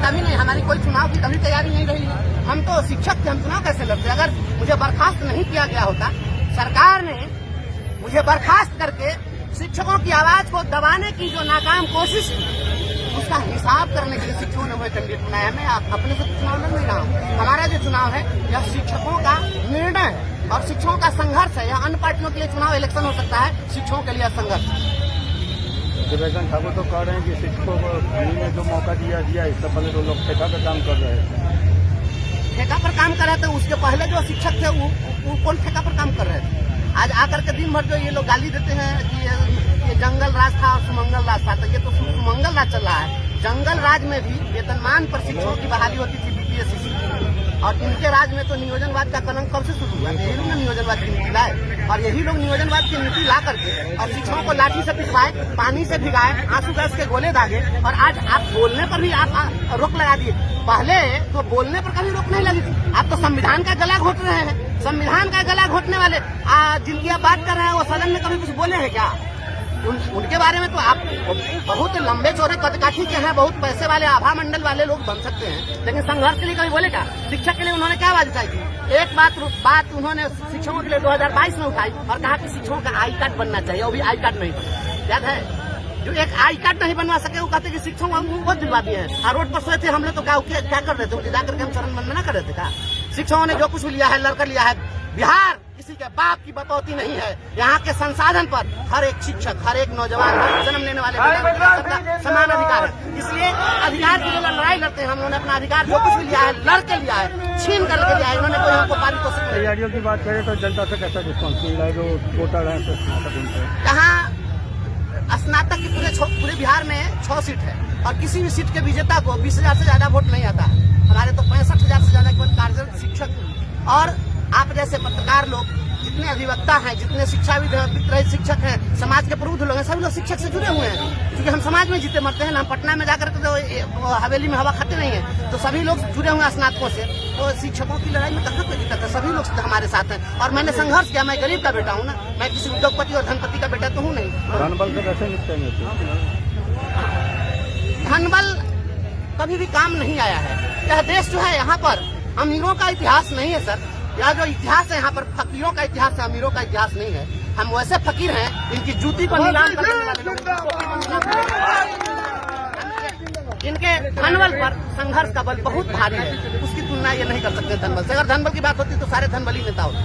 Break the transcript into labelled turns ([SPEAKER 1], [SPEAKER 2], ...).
[SPEAKER 1] कमी नहीं, हमारी कोई चुनाव की कभी तैयारी नहीं रही है। हम तो शिक्षक थे, हम चुनाव कैसे लड़ते? अगर मुझे बर्खास्त नहीं किया गया होता, सरकार ने मुझे बर्खास्त करके शिक्षकों की आवाज को दबाने की जो नाकाम कोशिश की, उसका हिसाब करने के लिए शिक्षकों ने मुझे कैंडिडेट बनाया। मैं अपने से चुनाव लड़ नहीं रहा हूँ। हमारा जो चुनाव है यह शिक्षकों का निर्णय है और शिक्षकों का संघर्ष है। यह अन्य पार्टियों के लिए चुनाव इलेक्शन हो सकता है, शिक्षकों के लिए संघर्ष।
[SPEAKER 2] देवेंद्र ठाकुर तो कह रहे हैं कि शिक्षकों को फ्री में जो मौका दिया इससे पहले तो लोग ठेका पर काम कर रहे थे।
[SPEAKER 1] ठेका पर काम कर रहे थे, उसके पहले जो शिक्षक थे वो कौन ठेका पर काम कर रहे थे? आज आकर के दिन भर जो ये लोग गाली देते हैं कि ये जंगल राज था और सुमंगल राज था, तो ये तो सुमंगल राज चल रहा है। जंगल राज में भी वेतनमान पर शिक्षकों की बहाली होती थी बीपीएससी की, और इनके राज में तो नियोजनवाद का कलंक कब से शुरू हुआ? यही लोग ने नियोजनवाद की नीति लाए और यही लोग नियोजनवाद की नीति ला करके और शिक्षकों को लाठी से पिटवाए, पानी से भिगाए, आंसू गैस के गोले दागे, और आज आप बोलने पर भी आप रोक लगा दिए। पहले तो बोलने पर कभी रोक नहीं लगी थी, आप तो संविधान का गला घोट रहे हैं। संविधान का गला घोटने वाले जिनकी आप बात कर रहे हैं वो सदन में कभी कुछ बोले हैं क्या? उनके बारे में तो आप बहुत लंबे चौड़े कदकाठी के हैं, बहुत पैसे वाले आभा मंडल वाले लोग बन सकते हैं, लेकिन संघर्ष के लिए कभी बोले क्या? शिक्षक के लिए उन्होंने क्या आवाज उठाई थी? एक बात उन्होंने शिक्षकों के लिए 2022 में उठाई और कहा कि शिक्षकों का आई कार्ड बनना चाहिए। वो भी आई कार्ड नहीं बना, याद है? जो एक आई कार्ड नहीं बनवा सके वो कहते कि शिक्षकों को बहुत दिलवा दिए हैं। और रोड पर सोए थे हम लोग, तो क्या कर रहे थे? जाकर के हम चरण वंदना कर रहे थे क्या? शिक्षकों ने जो कुछ लिया है लड़कर लिया है। बिहार किसी के बाप की बपौती नहीं है। यहाँ के संसाधन पर हर एक शिक्षक, हर एक नौजवान, जन्म लेने वाले सबका समान अधिकार है। इसलिए अधिकार की जो लड़ाई लड़ते हैं, हम लोगों ने अपना अधिकार जो कुछ भी लिया है लड़के लिया है, छीन करके लिया है। इन्होंने कोई हमको पारितोषिक नहीं।
[SPEAKER 2] तैयारियों की बात करें तो जनता से कैसा रिस्पॉन्स मिल रहा है? जो वोटर है
[SPEAKER 1] यहाँ स्नातक की पूरे बिहार में 6 सीट है और किसी भी सीट के विजेता को 20,000 से ज्यादा वोट नहीं आता है। हमारे तो 65,000 से ज्यादा केवल कार्यरत शिक्षक और आप जैसे पत्रकार लोग, जितने अधिवक्ता हैं, जितने शिक्षाविद रहित शिक्षक हैं, समाज के प्रबुद्ध लोग हैं, सभी लोग शिक्षक से जुड़े हुए हैं। क्योंकि हम समाज में जीते मरते हैं ना, हम पटना में जाकर के तो हवेली में हवा खाते नहीं है, तो सभी लोग जुड़े हुए हैं स्नातकों से। तो शिक्षकों की लड़ाई में कहाँ कोई दिक्कत है? सभी लोग हमारे साथ हैं और मैंने संघर्ष किया। मैं गरीब का बेटा हूँ ना, मैं किसी उद्योगपति और धनपति का बेटा तो हूँ नहीं।
[SPEAKER 2] धनबल से कैसे निपटेंगे?
[SPEAKER 1] धनबल कभी भी काम नहीं आया है। यह देश जो है, यहाँ पर अमीरों का इतिहास नहीं है सर। यह जो इतिहास है यहाँ पर फकीरों का इतिहास है, अमीरों का इतिहास नहीं है। हम वैसे फकीर हैं इनकी जूती पर नीलाम करने वाले लोग, इनके धनबल पर संघर्ष का बल बहुत भारी है। उसकी तुलना ये नहीं कर सकते धनबल से। अगर धनबल की बात होती तो सारे धनबली नेता होते।